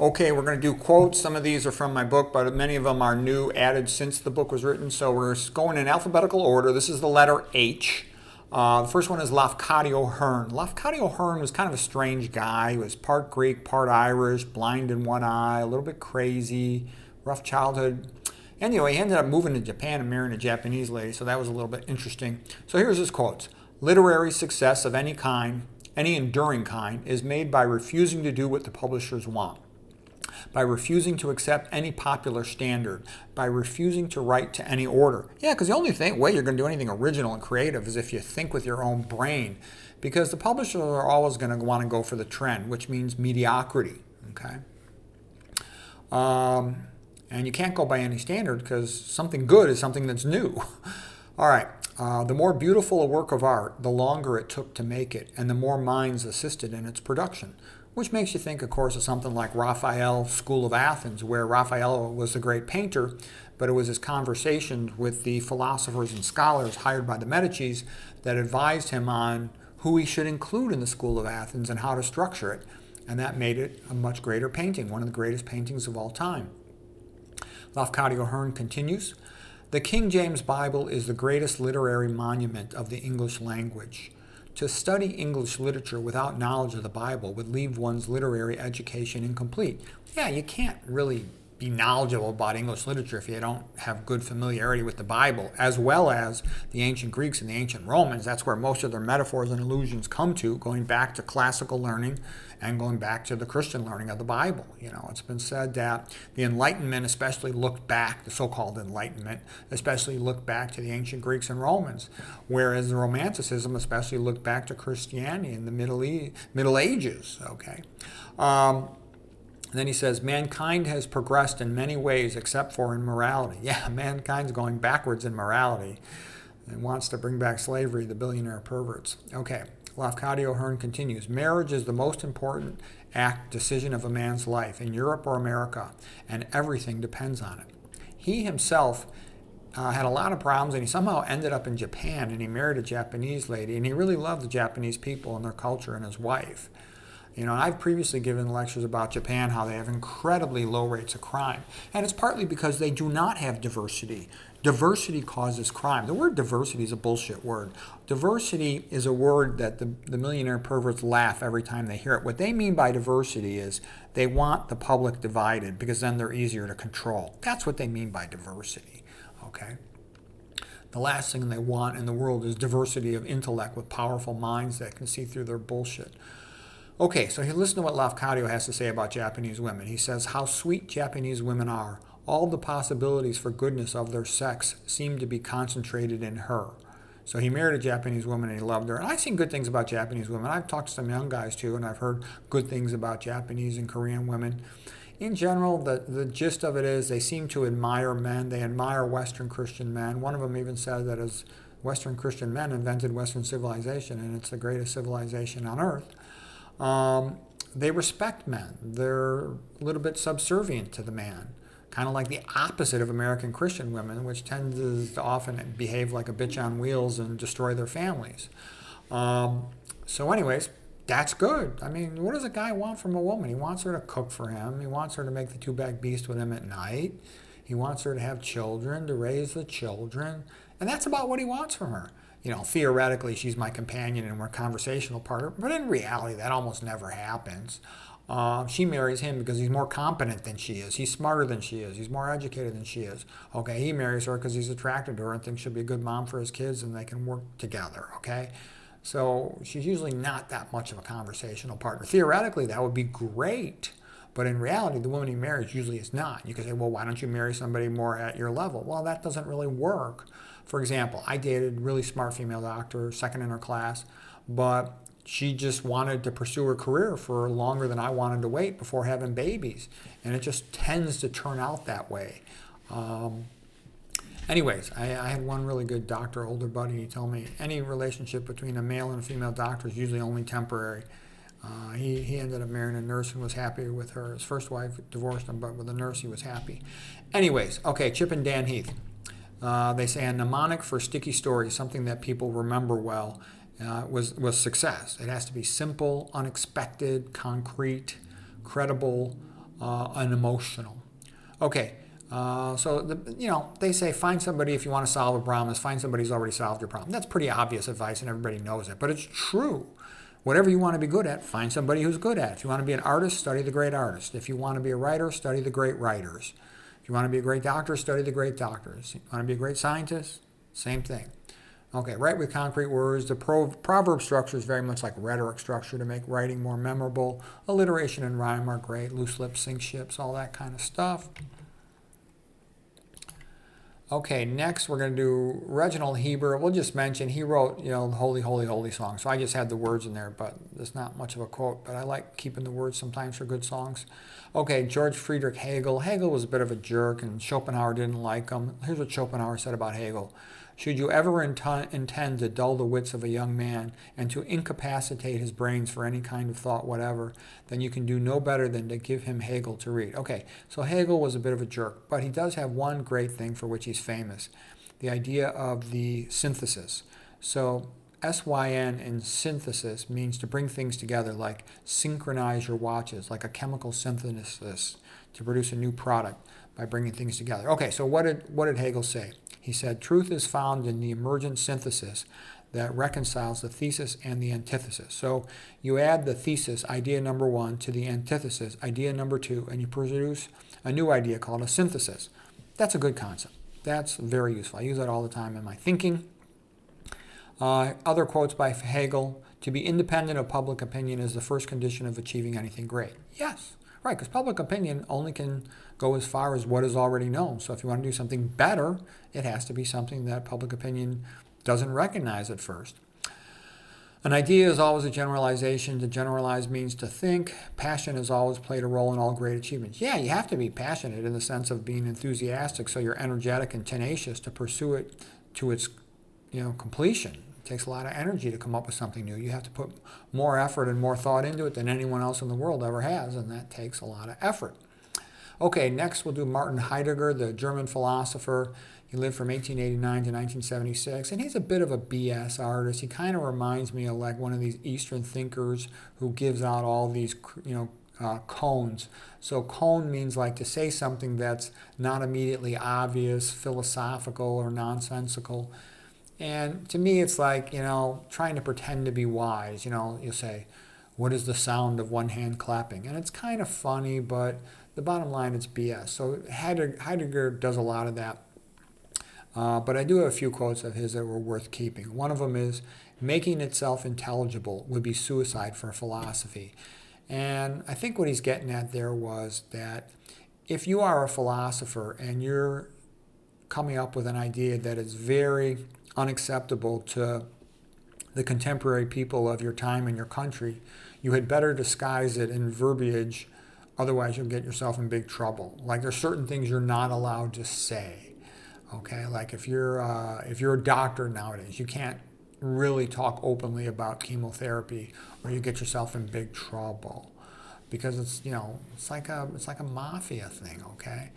Okay, we're going to do quotes. Some of these are from my book, but many of them are new, added since the book was written. So we're going in alphabetical order. This is the letter H. The first one is Lafcadio Hearn. Lafcadio Hearn was kind of a strange guy. He was part Greek, part Irish, blind in one eye, a little bit crazy, rough childhood. Anyway, he ended up moving to Japan and marrying a Japanese lady, so that was a little bit interesting. So here's his quotes. Literary success of any kind, any enduring kind, is made by refusing to do what the publishers want, by refusing to accept any popular standard, by refusing to write to any order. Yeah, because the only way you're going to do anything original and creative is if you think with your own brain, because the publishers are always going to want to go for the trend, which means mediocrity. Okay, and you can't go by any standard because something good is something that's new. All right. The more beautiful a work of art, the longer it took to make it, and the more minds assisted in its production. Which makes you think, of course, of something like Raphael's School of Athens, where Raphael was the great painter, but it was his conversations with the philosophers and scholars hired by the Medicis that advised him on who he should include in the School of Athens and how to structure it. And that made it a much greater painting, one of the greatest paintings of all time. Lafcadio Hearn continues, the King James Bible is the greatest literary monument of the English language. To study English literature without knowledge of the Bible would leave one's literary education incomplete. Yeah, you can't really be knowledgeable about English literature if you don't have good familiarity with the Bible, as well as the ancient Greeks and the ancient Romans. That's where most of their metaphors and allusions come to, going back to classical learning and going back to the Christian learning of the Bible. You know, it's been said that the Enlightenment especially looked back, the so-called Enlightenment, especially looked back to the ancient Greeks and Romans, whereas the Romanticism especially looked back to Christianity in the Middle Ages. Okay. Then he says, mankind has progressed in many ways except for in morality. Yeah, mankind's going backwards in morality and wants to bring back slavery, the billionaire perverts. Okay, Lafcadio Hearn continues, marriage is the most important decision of a man's life in Europe or America, and everything depends on it. He himself had a lot of problems, and he somehow ended up in Japan, and he married a Japanese lady, and he really loved the Japanese people and their culture and his wife. You know, I've previously given lectures about Japan, how they have incredibly low rates of crime. And it's partly because they do not have diversity. Diversity causes crime. The word diversity is a bullshit word. Diversity is a word that the millionaire perverts laugh every time they hear it. What they mean by diversity is they want the public divided because then they're easier to control. That's what they mean by diversity. Okay? The last thing they want in the world is diversity of intellect with powerful minds that can see through their bullshit. Okay, so listen to what Lafcadio has to say about Japanese women. He says, how sweet Japanese women are. All the possibilities for goodness of their sex seem to be concentrated in her. So he married a Japanese woman and he loved her. And I've seen good things about Japanese women. I've talked to some young guys too, and I've heard good things about Japanese and Korean women. In general, the gist of it is they seem to admire men. They admire Western Christian men. One of them even said that as Western Christian men invented Western civilization, and it's the greatest civilization on earth. They respect men. They're a little bit subservient to the man, kind of like the opposite of American Christian women, which tend to often behave like a bitch on wheels and destroy their families. So anyways, that's good. I mean, what does a guy want from a woman? He wants her to cook for him. He wants her to make the two-back beast with him at night. He wants her to have children, to raise the children. And that's about what he wants from her. You know, theoretically, she's my companion and we're a conversational partner, but in reality, that almost never happens. She marries him because he's more competent than she is. He's smarter than she is. He's more educated than she is. Okay, he marries her because he's attracted to her and thinks she'll be a good mom for his kids and they can work together, okay? So she's usually not that much of a conversational partner. Theoretically, that would be great, but in reality, the woman he marries usually is not. You can say, well, why don't you marry somebody more at your level? Well, that doesn't really work. For example, I dated a really smart female doctor, second in her class, but she just wanted to pursue her career for longer than I wanted to wait before having babies. And it just tends to turn out that way. Anyways, I had one really good doctor, older buddy, he told me any relationship between a male and a female doctor is usually only temporary. He ended up marrying a nurse and was happy with her. His first wife divorced him, but with a nurse he was happy. Anyways, okay, Chip and Dan Heath. They say a mnemonic for sticky stories, something that people remember well, was success. It has to be simple, unexpected, concrete, credible, and emotional. Okay, they say find somebody if you want to solve a problem is find somebody who's already solved your problem. That's pretty obvious advice and everybody knows it, but it's true. Whatever you want to be good at, find somebody who's good at it. If you want to be an artist, study the great artists. If you want to be a writer, study the great writers. If you want to be a great doctor, study the great doctors. If you want to be a great scientist, same thing. Okay, write with concrete words. The proverb structure is very much like rhetoric structure to make writing more memorable. Alliteration and rhyme are great. Loose lips sink ships, all that kind of stuff. Okay, next we're going to do Reginald Heber. We'll just mention he wrote, Holy, Holy, Holy song. So I just had the words in there, but there's not much of a quote. But I like keeping the words sometimes for good songs. Okay, George Friedrich Hegel. Hegel was a bit of a jerk, and Schopenhauer didn't like him. Here's what Schopenhauer said about Hegel. Should you ever intend to dull the wits of a young man and to incapacitate his brains for any kind of thought whatever, then you can do no better than to give him Hegel to read. Okay, so Hegel was a bit of a jerk, but he does have one great thing for which he's famous, the idea of the synthesis. So SYN in synthesis means to bring things together, like synchronize your watches, like a chemical synthesis to produce a new product by bringing things together. Okay, so what did Hegel say? He said, truth is found in the emergent synthesis that reconciles the thesis and the antithesis. So you add the thesis, idea number one, to the antithesis, idea number two, and you produce a new idea called a synthesis. That's a good concept. That's very useful. I use that all the time in my thinking. Other quotes by Hegel, to be independent of public opinion is the first condition of achieving anything great. Yes, right, because public opinion only can go as far as what is already known. So if you want to do something better, it has to be something that public opinion doesn't recognize at first. An idea is always a generalization. To generalize means to think. Passion has always played a role in all great achievements. Yeah, you have to be passionate in the sense of being enthusiastic, so you're energetic and tenacious to pursue it to its completion. It takes a lot of energy to come up with something new. You have to put more effort and more thought into it than anyone else in the world ever has, and that takes a lot of effort. Okay, next we'll do Martin Heidegger, the German philosopher. He lived from 1889 to 1976, and he's a bit of a BS artist. He kind of reminds me of like one of these Eastern thinkers who gives out all these, cones. So cone means like to say something that's not immediately obvious, philosophical, or nonsensical. And to me, it's like, trying to pretend to be wise. You'll say, what is the sound of one hand clapping? And it's kind of funny, but the bottom line, it's BS. So Heidegger does a lot of that. But I do have a few quotes of his that were worth keeping. One of them is, making itself intelligible would be suicide for philosophy. And I think what he's getting at there was that if you are a philosopher and you're coming up with an idea that is very unacceptable to the contemporary people of your time and your country, you had better disguise it in verbiage, otherwise you'll get yourself in big trouble. Like there's certain things you're not allowed to say. Okay, like if you're a doctor nowadays, you can't really talk openly about chemotherapy, or you get yourself in big trouble, because it's like a mafia thing. Okay,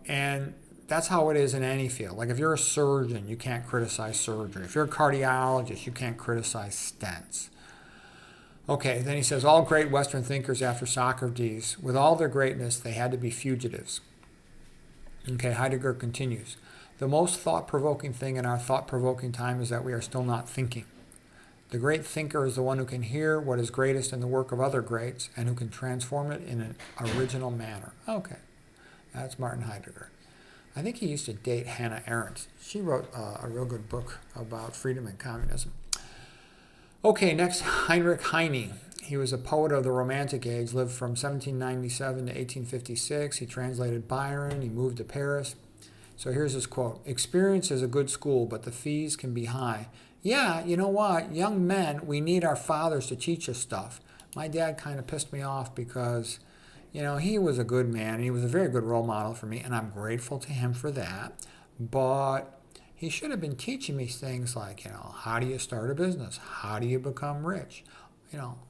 and that's how it is in any field. Like if you're a surgeon, you can't criticize surgery. If you're a cardiologist, you can't criticize stents. Okay, then he says, all great Western thinkers after Socrates, with all their greatness, they had to be fugitives. Okay, Heidegger continues, the most thought-provoking thing in our thought-provoking time is that we are still not thinking. The great thinker is the one who can hear what is greatest in the work of other greats and who can transform it in an original manner. Okay, that's Martin Heidegger. I think he used to date Hannah Arendt. She wrote a real good book about freedom and communism. Okay, next, Heinrich Heine. He was a poet of the Romantic Age, lived from 1797 to 1856. He translated Byron. He moved to Paris. So here's his quote. Experience is a good school, but the fees can be high. Yeah, you know what? Young men, we need our fathers to teach us stuff. My dad kind of pissed me off because, he was a good man. He was a very good role model for me, and I'm grateful to him for that. But he should have been teaching me things like, how do you start a business? How do you become rich?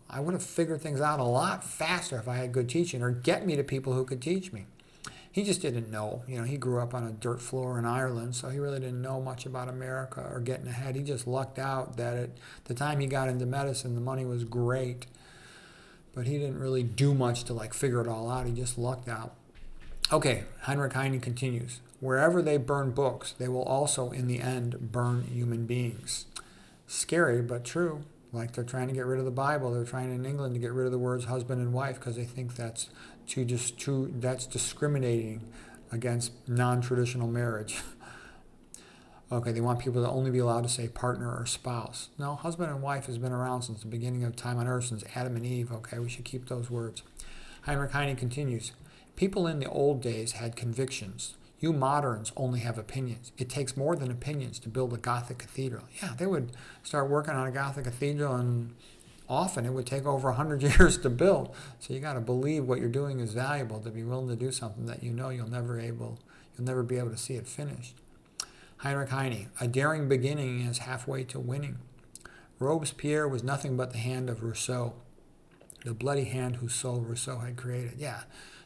I would have figured things out a lot faster if I had good teaching, or get me to people who could teach me. He just didn't know. He grew up on a dirt floor in Ireland, so he really didn't know much about America or getting ahead. He just lucked out that at the time he got into medicine, the money was great. but he didn't really do much to figure it all out. He just lucked out. Okay, Heine continues. Wherever they burn books, they will also, in the end, burn human beings. Scary, but true. Like they're trying to get rid of the Bible. They're trying in England to get rid of the words husband and wife because they think that's that's discriminating against non-traditional marriage. Okay, they want people to only be allowed to say partner or spouse. No, husband and wife has been around since the beginning of time on earth, since Adam and Eve. Okay, we should keep those words. Heine continues. People in the old days had convictions. You moderns only have opinions. It takes more than opinions to build a Gothic cathedral. Yeah, they would start working on a Gothic cathedral, and often it would take over 100 years to build. So you got to believe what you're doing is valuable to be willing to do something that you know you'll never be able to see it finished. Heine, a daring beginning is halfway to winning. Robespierre was nothing but the hand of Rousseau, the bloody hand whose soul Rousseau had created. Yeah,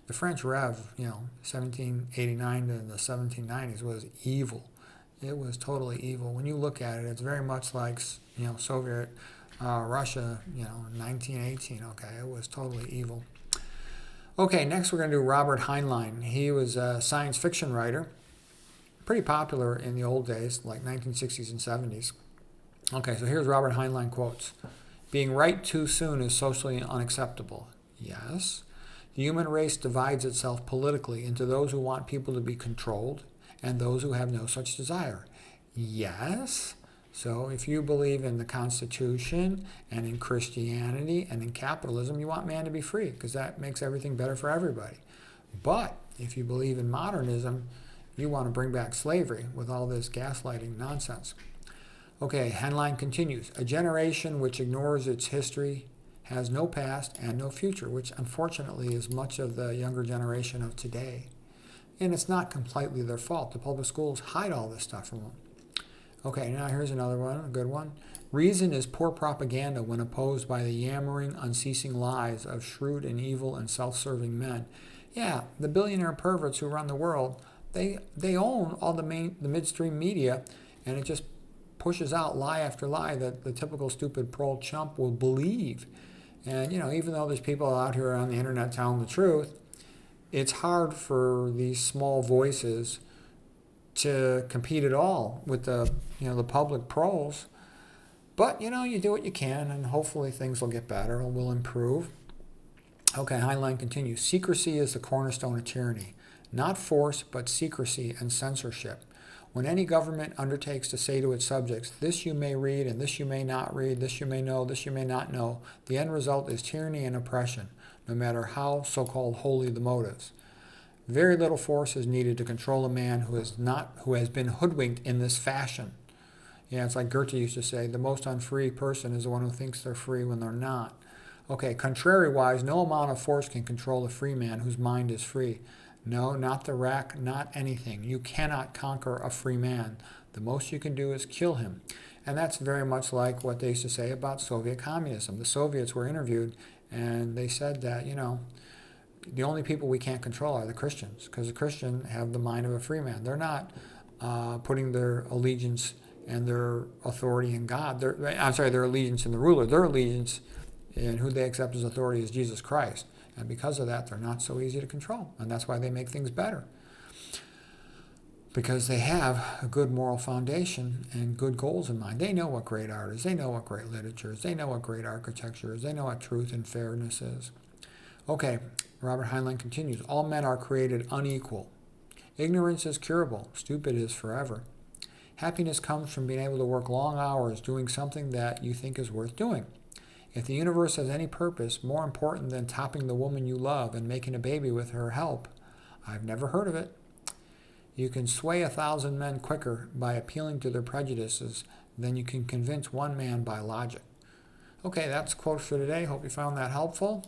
the French Rev, 1789 to the 1790s was evil. It was totally evil. When you look at it, it's very much like, Soviet Russia, in 1918. Okay, it was totally evil. Okay, next we're going to do Robert Heinlein. He was a science fiction writer, pretty popular in the old days, like 1960s and 70s. Okay, so here's Robert Heinlein quotes. Being right too soon is socially unacceptable. Yes. The human race divides itself politically into those who want people to be controlled and those who have no such desire. Yes. So if you believe in the Constitution and in Christianity and in capitalism, you want man to be free because that makes everything better for everybody. But if you believe in modernism, you want to bring back slavery with all this gaslighting nonsense. Okay, Heinlein continues. A generation which ignores its history has no past and no future, which unfortunately is much of the younger generation of today. And it's not completely their fault. The public schools hide all this stuff from them. Okay, now here's another one, a good one. Reason is poor propaganda when opposed by the yammering, unceasing lies of shrewd and evil and self-serving men. Yeah, the billionaire perverts who run the world, they own all the midstream media, and it just pushes out lie after lie that the typical stupid pro-chump will believe. And, even though there's people out here on the internet telling the truth, it's hard for these small voices to compete at all with the public pros. But, you do what you can, and hopefully things will get better and will improve. Okay, Heinlein continues. Secrecy is the cornerstone of tyranny. Not force, but secrecy and censorship. When any government undertakes to say to its subjects, this you may read and this you may not read, this you may know, this you may not know, the end result is tyranny and oppression, no matter how so-called holy the motives. Very little force is needed to control a man who has been hoodwinked in this fashion. Yeah, it's like Goethe used to say, the most unfree person is the one who thinks they're free when they're not. Okay, contrary-wise, no amount of force can control a free man whose mind is free. No, not the rack, not anything. You cannot conquer a free man. The most you can do is kill him. And that's very much like what they used to say about Soviet communism. The Soviets were interviewed, and they said that, the only people we can't control are the Christians, because the Christians have the mind of a free man. They're not putting their allegiance and their authority in God. Their allegiance in the ruler. Their allegiance in who they accept as authority is Jesus Christ. And because of that, they're not so easy to control. And that's why they make things better. Because they have a good moral foundation and good goals in mind. They know what great art is. They know what great literature is. They know what great architecture is. They know what truth and fairness is. Okay, Robert Heinlein continues. All men are created unequal. Ignorance is curable. Stupid is forever. Happiness comes from being able to work long hours doing something that you think is worth doing. If the universe has any purpose more important than topping the woman you love and making a baby with her help, I've never heard of it. You can sway 1,000 men quicker by appealing to their prejudices than you can convince one man by logic. Okay, that's quotes for today. Hope you found that helpful.